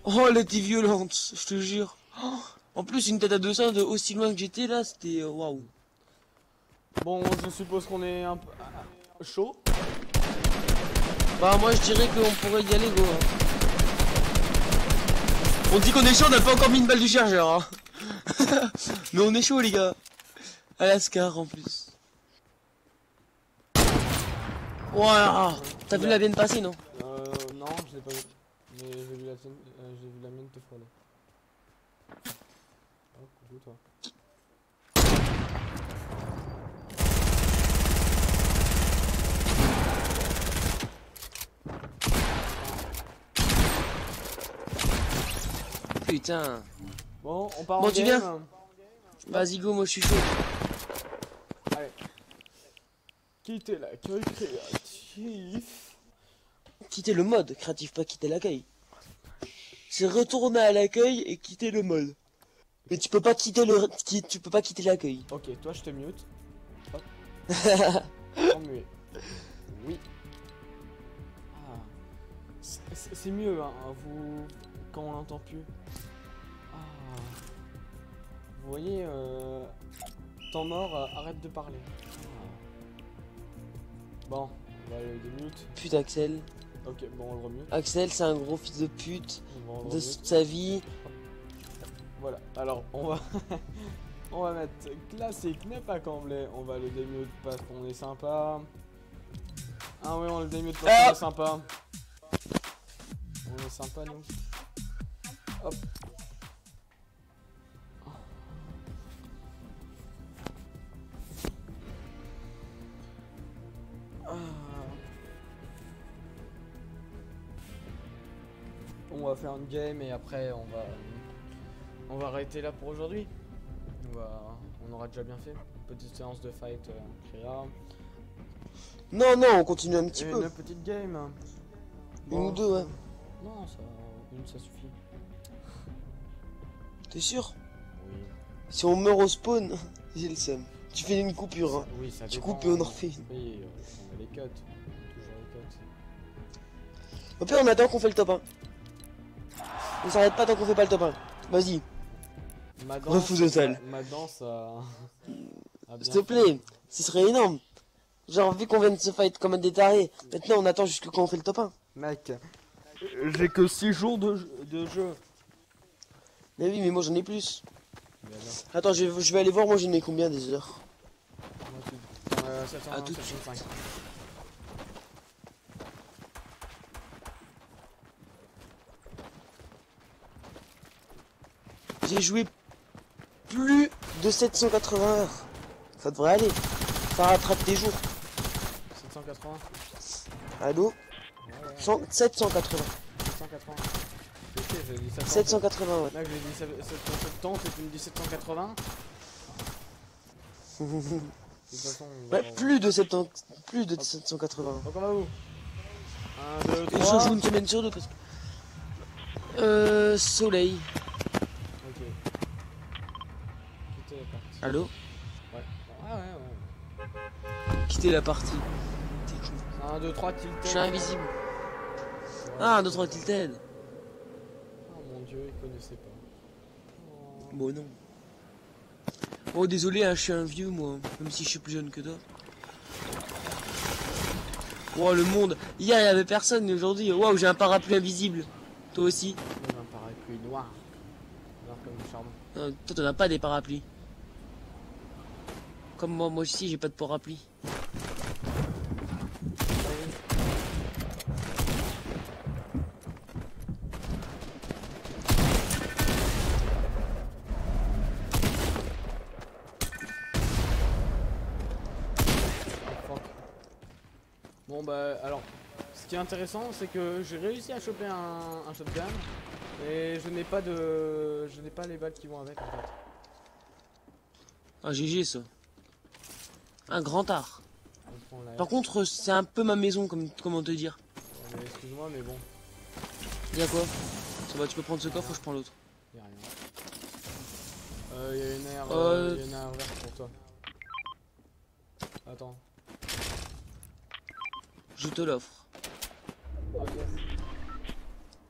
Oh, elle était violente, je te jure. Oh, en plus, une tête à 200 de aussi loin que j'étais là, c'était waouh. Bon, je suppose qu'on est un peu chaud. Bah, moi je dirais qu'on pourrait y aller, go. Hein. On dit qu'on est chaud, on n'a pas encore mis une balle du chargeur. Hein. Mais on est chaud, les gars. À la Scar en plus. Voilà. T'as vu la vienne passer, non? Non, je l'ai pas vu. Mais j'ai vu la mienne te frôler. Oh, coucou toi. Putain. Bon, on part Bon, en tu game. viens? Vas-y, go, moi je suis chaud. Allez. Quitter l'accueil créatif. Quitter le mode créatif, pas quitter l'accueil. C'est retourner à l'accueil et quitter le mode. Mais tu peux pas quitter tu peux pas quitter l'accueil. Ok, toi je te mute. Hop. En muet. Oui. Ah. C'est mieux, hein, quand on l'entend plus. Ah. Vous voyez, temps mort, arrête de parler. Ah. Bon, on va le démute. Putain, Axel. Ok, bon, on le remute. Axel, c'est un gros fils de pute On le de remute. sa vie. Voilà, alors on va on va mettre classique n'est pas comblé, on va le démute parce qu'on est sympa. Ah oui, on le démute parce qu'on est sympa. On est sympa nous. Hop. Ah. On va faire une game et après on va arrêter là pour aujourd'hui. On aura déjà bien fait. Petite séance de fight créa. Non, non, on continue un petit peu. Une petite game. Une ou deux, ouais. Non, une ça suffit. T'es sûr? Oui. Si on meurt au spawn, j'ai le seum. Tu fais une coupure, hein. Oui, ça Tu dépend. coupes et on en refait une. Oui, on met les cuts. Toujours les cuts. Au pire, on attend qu'on fait le top 1. On s'arrête pas tant qu'on fait pas le top 1. Vas-y. Ma Refus total. Ma danse a bien S'il te plaît, ce serait énorme. Genre, vu qu'on vient de se fight comme des tarés, maintenant on attend jusqu'à quand on fait le top 1. Mec, j'ai que 6 jours de jeu. Mais oui, mais moi j'en ai plus. Mais alors, Attends, je vais aller voir, moi j'en ai combien des heures. moi, 700, À tout de 705. J'ai joué plus de 780 heures. Ça devrait aller. Ça rattrape tes jours. 780. Allô? Ouais, ouais. 780. 780. Ok, j'ai dit 700. 780, ouais. Là, j'ai dit 770 et tu me dis 780. De toute façon, Ouais, plus de 780. donc on va où? 1, 2, Et je 3. joue une semaine sur deux parce que... Soleil. Ok. Quitter la partie. Allô? Ouais. Ah ouais. Quitter la partie. T'es con. 1, 2, 3, tilted. Je suis invisible. Ouais. Ah, 1, 2, 3, tilted. Oh mon dieu, il connaissait pas. Oh. Bon, non. Oh, désolé, hein, je suis un vieux, moi. Même si je suis plus jeune que toi. Oh, le monde. Hier, il y avait personne, et aujourd'hui, waouh, j'ai un parapluie invisible. Toi aussi? Il y a un parapluie noir. Noir comme du charbon. Toi, t'en as pas des parapluies. Comme moi aussi, j'ai pas de parapluie. Bon bah alors, ce qui est intéressant c'est que j'ai réussi à choper un shotgun et je n'ai pas les balles qui vont avec en fait. Ah, GG, ça. Un grand art. On prend la... Par contre, c'est un peu ma maison, comment te dire. Ouais, mais excuse-moi mais bon, Y'a quoi? Ça va, tu peux prendre ce coffre ou je prends l'autre? y a rien. Y a une aire, y a une aire verte pour toi. Attends. Je te l'offre. Ok.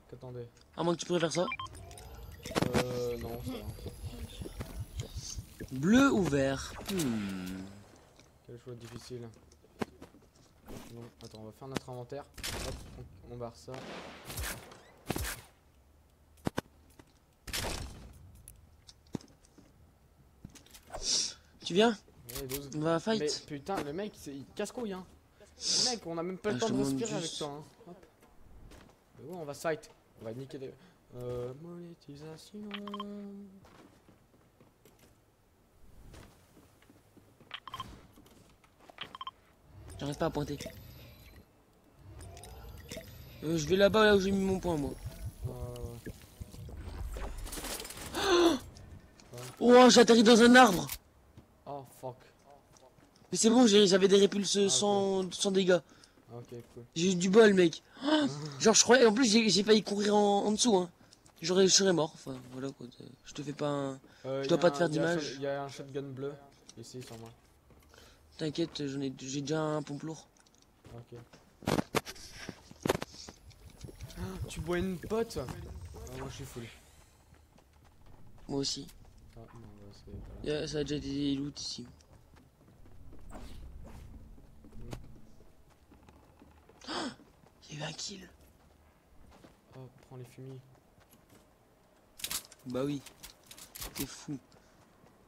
Qu'attendez. À moins que tu préfères ça. Non, ça va. Bleu ou vert? Quel choix difficile. Non, attends, on va faire notre inventaire. Hop, on barre ça. Tu viens? Ouais, 12. On va fight. Mais putain, le mec, il casse-couille, hein. Mec, on a même pas le Ah, temps je de te demande respirer avec juste. toi, hein. Hop. Mais ouais, on va sight. On va niquer des... monétisation... J'arrive pas à pointer. Je vais là-bas, là où j'ai mis mon point, moi. Oh, j'ai atterri dans un arbre. Oh, fuck. Mais c'est bon, j'avais des répulses Ah, sans dégâts. Ok, cool. J'ai eu du bol, mec. Genre, je croyais... En plus, j'ai failli courir en dessous, hein. Je serais mort. Enfin, voilà, quoi. Je te fais pas un... Je dois pas te faire d'image. Il y a un shotgun bleu, ici, sur moi. T'inquiète, j'ai déjà un pompe lourd. Ok. Tu bois une pote? Moi, je suis full. Moi aussi. Ah, non, bah, c'est pas là. Ça a déjà des loot ici. Il y a eu un kill. Oh, prends les fumis. Bah oui. T'es fou.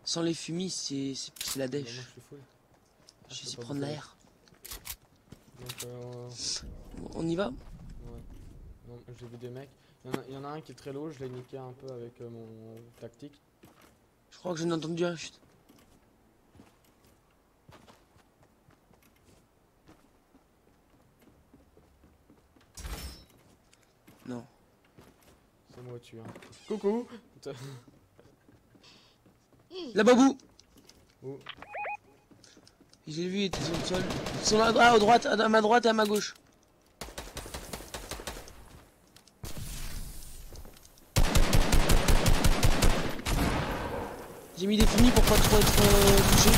Sans les fumis, c'est la Bah, moi, dèche. je suis full. Je vais peux essayer pas de prendre bouffer. l'air. Donc, On y va? ouais. Non, j'ai vu des mecs. Il y en a un qui est très low, je l'ai niqué un peu avec mon tactique. Je crois que j'en ai entendu un. Chut. Non. C'est moi tu hein. Coucou. Là, Babou! Où? Je l'ai vu, il était sur le sol. Ils sont là, à droite, à ma droite et à ma gauche. J'ai mis des fumis pour pas trop être touché.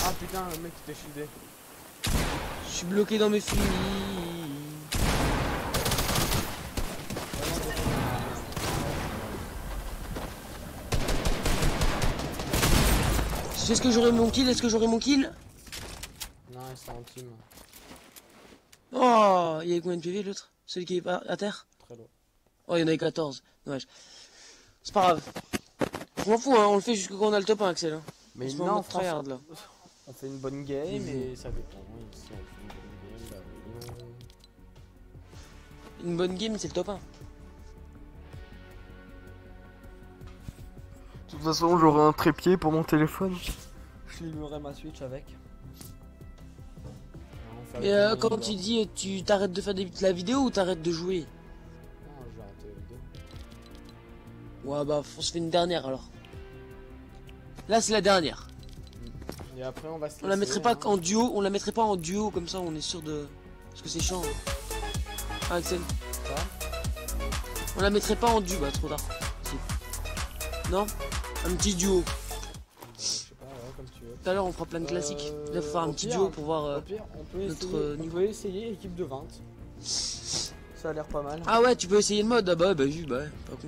Ah putain, le mec était shieldé. Je suis bloqué dans mes fumis. Est-ce que j'aurai mon kill? Est-ce que j'aurai mon kill? Non, ils sont en team. Oh, il y a combien de PV l'autre? Celui qui est pas à terre? Très lourd. Oh, il y en a 14. Dommage. C'est pas grave. Je m'en fous, hein. On le fait jusqu'à quand on a le top 1, Axel. Hein. Mais On se met en non, mode tryhard, là. on fait une bonne game Mhm. et ça dépend. Si on fait une bonne game, bah oui, Une bonne game, c'est le top 1. De toute façon, j'aurai un trépied pour mon téléphone. Je filmerai ma Switch avec. Et quand tu dis tu t'arrêtes de faire la vidéo ou t'arrêtes de jouer? Non, je vais arrêter la vidéo. Ouais, bah on se fait une dernière alors. Là c'est la dernière. Et après, on va se On la laisser, mettrait pas hein. en duo, on la mettrait pas en duo comme ça, on est sûr de. Parce que c'est chiant. Ah, Axel. Ça On la mettrait pas en duo, bah trop tard. Si. Non? Un petit duo. Je sais pas, ouais, comme tu veux. Tout à l'heure on fera plein de classiques. Là faut faire un au petit pire, duo pour voir. Au pire, on peut notre essayer, on niveau. peut essayer équipe de 20. Ça a l'air pas mal. Ah ouais, tu peux essayer le mode. Ah bah oui, bah ouais, pas con.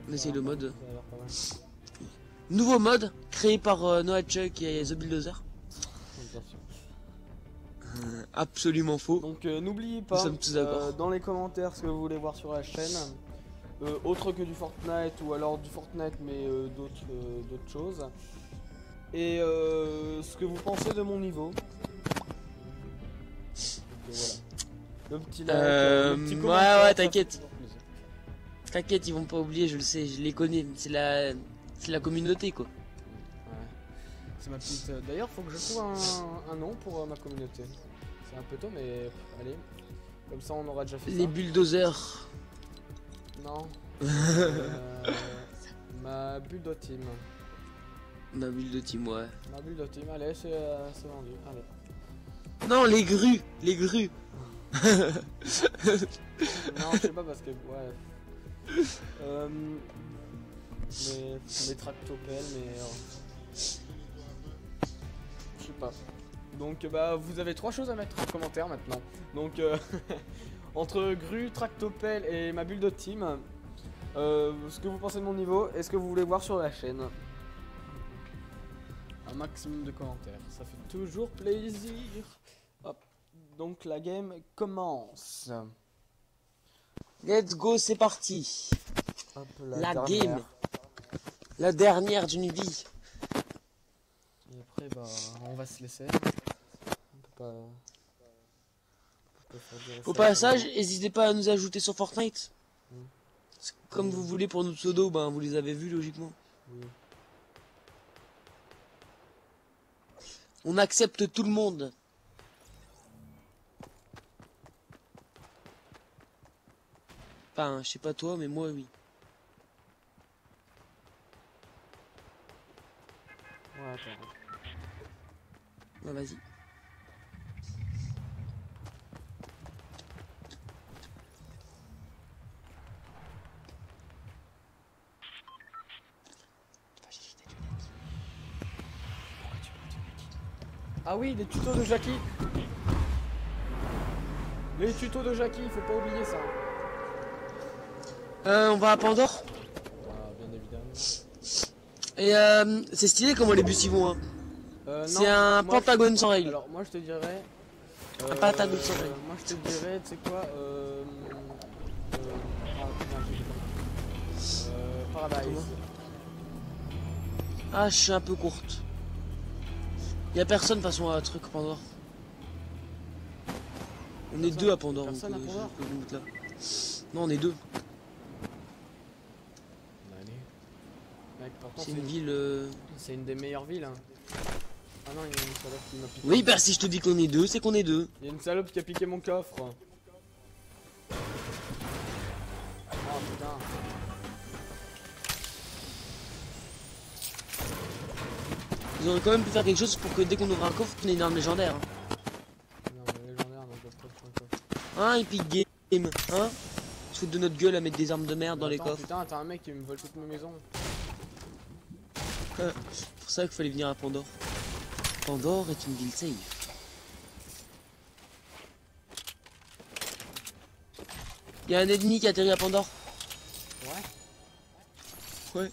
On essaye le mode. Ça a l'air pas mal. Nouveau mode créé par Noah Chuck et The Bulldozer. Bien sûr. Absolument faux. Donc n'oubliez pas Nous sommes tous d'accord. dans les commentaires ce que vous voulez voir sur la chaîne. Autre que du Fortnite ou alors du Fortnite mais d'autres choses. Et ce que vous pensez de mon niveau. Donc, voilà. Le petit like, le petit commentaire, ça ouais, fait t'inquiète. toujours plaisir. T'inquiète, ils vont pas oublier, je le sais, je les connais. C'est la communauté quoi. Ouais. C'est ma petite. D'ailleurs, faut que je trouve un nom pour ma communauté. C'est un peu tôt, mais allez. Comme ça, on aura déjà fait Les ça. bulldozers. Non. Ma bulle de team. Ma bulle de team, ouais. Ma bulle de team, allez, c'est vendu. Allez. Non, les grues, les grues. Non, je sais pas parce que. Ouais. Mes tractopelles, mais. Je sais pas. Donc, bah, vous avez 3 choses à mettre en commentaire maintenant. Donc, entre grue, tractopelle et ma bulle de team, ce que vous pensez de mon niveau et ce que vous voulez voir sur la chaîne. Un maximum de commentaires, ça fait toujours plaisir. Hop, donc la game commence. Let's go, c'est parti. Hop, La dernière. game. La dernière d'une vie. Et après, bah, on va se laisser. On peut pas. On peut pas faire durer Au ça passage, longtemps. n'hésitez pas à nous ajouter sur Fortnite. Mm. Comme vous voulez pour nos pseudos, ben vous les avez vus logiquement. Oui. On accepte tout le monde. Enfin, je sais pas toi, mais moi oui. Ouais, attends. Ouais, vas-y. Ah oui, les tutos de Jackie. Les tutos de Jackie, faut pas oublier ça. On va à Pandore. Ah, bien évidemment. Et c'est stylé comment les bus y vont. Hein. C'est Non, un moi, pentagone sans règle. Alors, moi je te dirais. Un pentagone sans règle. Moi je te dirais, tu sais quoi Paradise. Ah, je suis un peu courte. Y a personne de toute façon à truc Pandore. On est deux à Pandore. Personne donc, à Pandore je peux le mettre là. Non, on est deux. Allez. Mec, pourtant C'est une ville. c'est une des meilleures villes. Hein. Ah non, il y a une salope qui m'a piqué. Oui, bah si je te dis qu'on est deux, c'est qu'on est deux. Il y a une salope qui a piqué mon coffre. Oh putain. Ils auraient quand même pu faire quelque chose pour que dès qu'on ouvre un coffre, on ait une arme légendaire. Non, mais légendaire, on peut pas prendre un coffre. Hein, Epic Game. Hein, se foutent de notre gueule à mettre des armes de merde dans les Attends, coffres. Putain, t'as un mec qui me vole toute ma maison. C'est pour ça qu'il fallait venir à Pandore. Pandore est une ville safe. Il y a un ennemi qui atterrit à Pandore. Ouais. Ouais.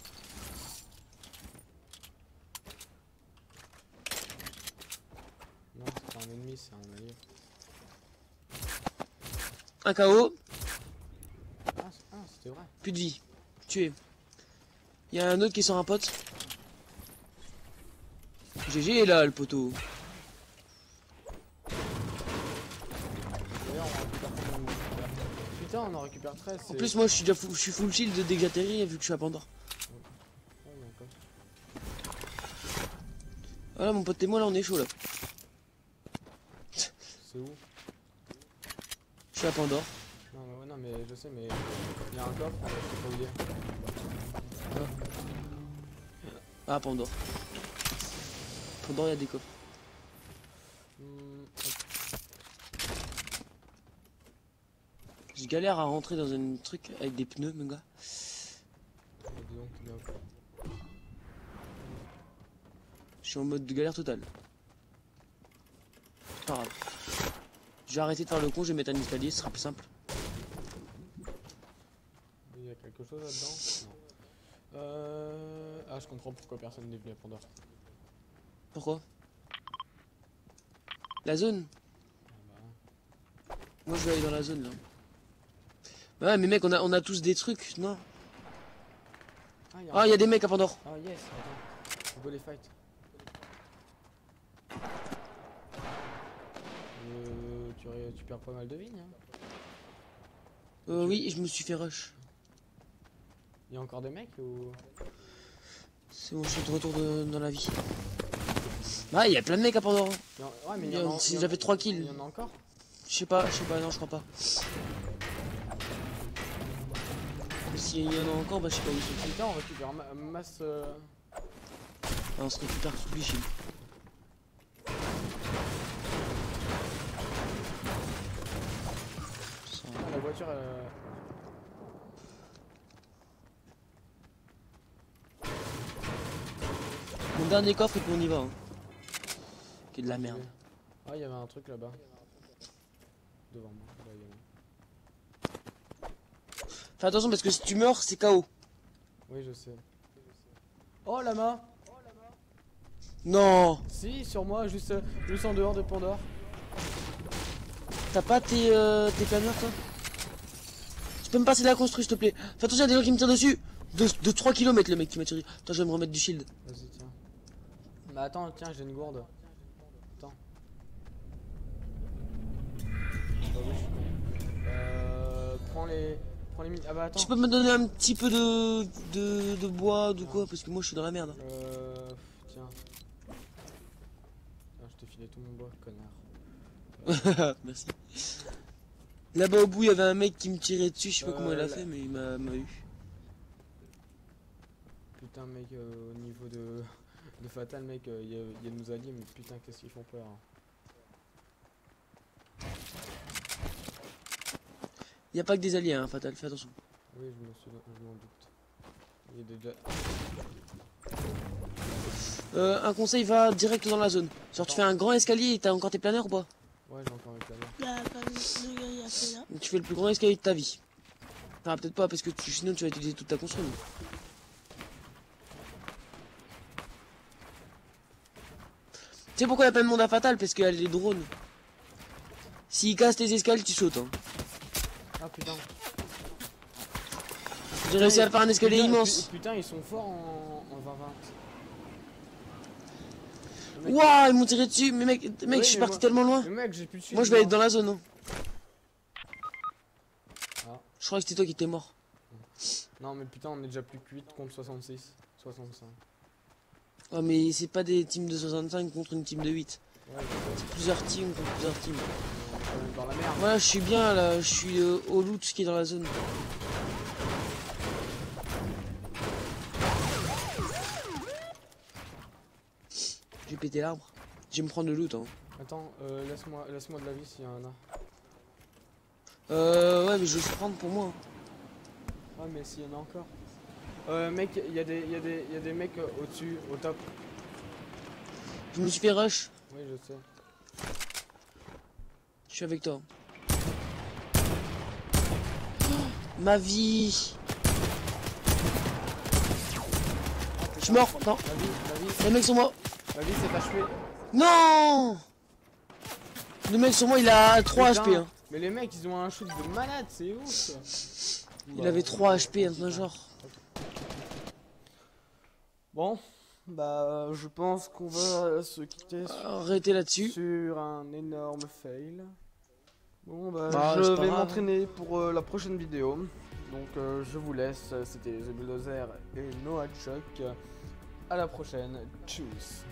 ennemi, c'est un allié. Un KO, C'était vrai. plus de vie. Tué. Il y a un autre qui est sur un pote. GG là, le poteau. D'ailleurs, on récupère combien de... Putain, on en récupère 13. En plus, moi, je suis déjà je suis full shield dès que j'atterris, vu que je suis à Pandore. Oh, d'accord. Voilà, mon pote et moi, là, on est chaud, là. C'est où? Je suis à Pandore. Non, mais je sais, mais il y a un coffre, je sais pas où il est. Ah, Pandore. Pandore, il y a des coffres. Je galère à rentrer dans un truc avec des pneus, mon gars. Dis donc, t'es bien fait. Je suis en mode de galère totale. C'est pas grave. Je vais arrêter de faire le con, je vais mettre un escalier, ce sera plus simple. Il y a quelque chose là-dedans? Non. Ah, je comprends pourquoi personne n'est venu à Pandore. Pourquoi? La zone? Moi je vais aller dans la zone là. Bah ouais mais mec on a tous des trucs, non? Ah il y a des mecs à Pandore. Ah yes, attends. On peut les fight. Tu perds pas mal de vie, hein? Oui, je me suis fait rush. Il y a encore des mecs ou... C'est bon, je suis de retour dans la vie. Ah, il y a plein de mecs à Pandore. Ouais, mais j'avais 3 kills. Il y en a encore? Je sais pas, non, je crois pas. S'il y en a encore, bah je sais pas où ils sont. Putain, on récupère masse... Ah, on se récupère tout les shields. Ah, la voiture, Mon dernier coffre et puis on y va. Hein. Qui est de la merde. Ah, il y avait un truc là-bas. Devant moi. Là, il y en a. Fais attention parce que si tu meurs, c'est KO. Oui, je sais. Oh, lama! Non! Si, sur moi, juste en dehors de Pandore. T'as pas tes planeurs toi? Tu peux me passer la construit s'il te plaît? Fais attention, il y a des gens qui me tirent dessus! De 3 km le mec qui m'a tiré. Attends, je vais me remettre du shield. Vas-y, tiens. Bah attends, tiens, j'ai une gourde. Attends. Ah oui, je suis con. Prends les mines. Ah bah attends. Tu peux me donner un petit peu de bois, de quoi? Parce que moi je suis dans la merde. Tiens. Tiens, je t'ai filé tout mon bois, connard. Merci. Là-bas au bout, il y avait un mec qui me tirait dessus. Je sais pas comment il a fait, mais il m'a eu. Putain, mec, au niveau de Fatal, mec, il y a nos alliés, mais putain, qu'est-ce qu'ils font peur. Hein. Il y a pas que des alliés, hein, Fatal, fais attention. Oui, je m'en doute. Il y a déjà... Un conseil, va direct dans la zone. Genre, tu fais un grand escalier et t'as encore tes planeurs ou pas? Ouais, j'ai encore mes planeurs. Il y a quand même le gars, il a fait là. Tu fais le plus grand escalier de ta vie. Enfin, peut-être pas, parce que sinon tu vas utiliser toute ta construction. Tu sais pourquoi il y a plein de monde à Fatal? Parce qu'il y a les drones. S'ils cassent tes escaliers, tu sautes. Hein. Ah putain. J'ai réussi à faire un escalier immense. Putain, ils sont forts en 20-20. Waouh, ils m'ont tiré dessus. Mais mec, Oui, je suis mais parti tellement loin. Mais mec, j'ai plus de suite. Moi, je vais être dans la zone. Hein. Ah. Je crois que c'était toi qui étais mort. Non, mais putain, on est déjà plus que 8 contre 66. 65. Oh, mais c'est pas des teams de 65 contre une team de 8. Ouais, C'est plusieurs teams contre plusieurs teams. on est quand même dans la merde. Voilà, je suis bien là. Je suis au loot qui est dans la zone. J'ai pété l'arbre. Je vais me prendre le loot. Hein. Attends, laisse-moi de la vie s'il y en a. Ouais, mais je vais se prendre pour moi. Ah, mais s'il y en a encore. Mec, il y a des mecs au-dessus, au top. Je me suis fait rush. Oui, je sais. Je suis avec toi. Ma vie. Je suis mort. Non. La vie, Les mecs sont morts. la vie c'est achevé. Non. Le mec sur moi il a 3 Putain, HP hein. Mais les mecs ils ont un shoot de malade, c'est ouf ça. Il avait 3 HP un genre. Bon, bah je pense qu'on va se quitter Arrêtez là-dessus. sur un énorme fail. Bon bah Bah, je c'est pas vais grave. m'entraîner pour la prochaine vidéo. Donc je vous laisse, c'était The Bulldozer et Noah Chuck. À la prochaine, tchuss.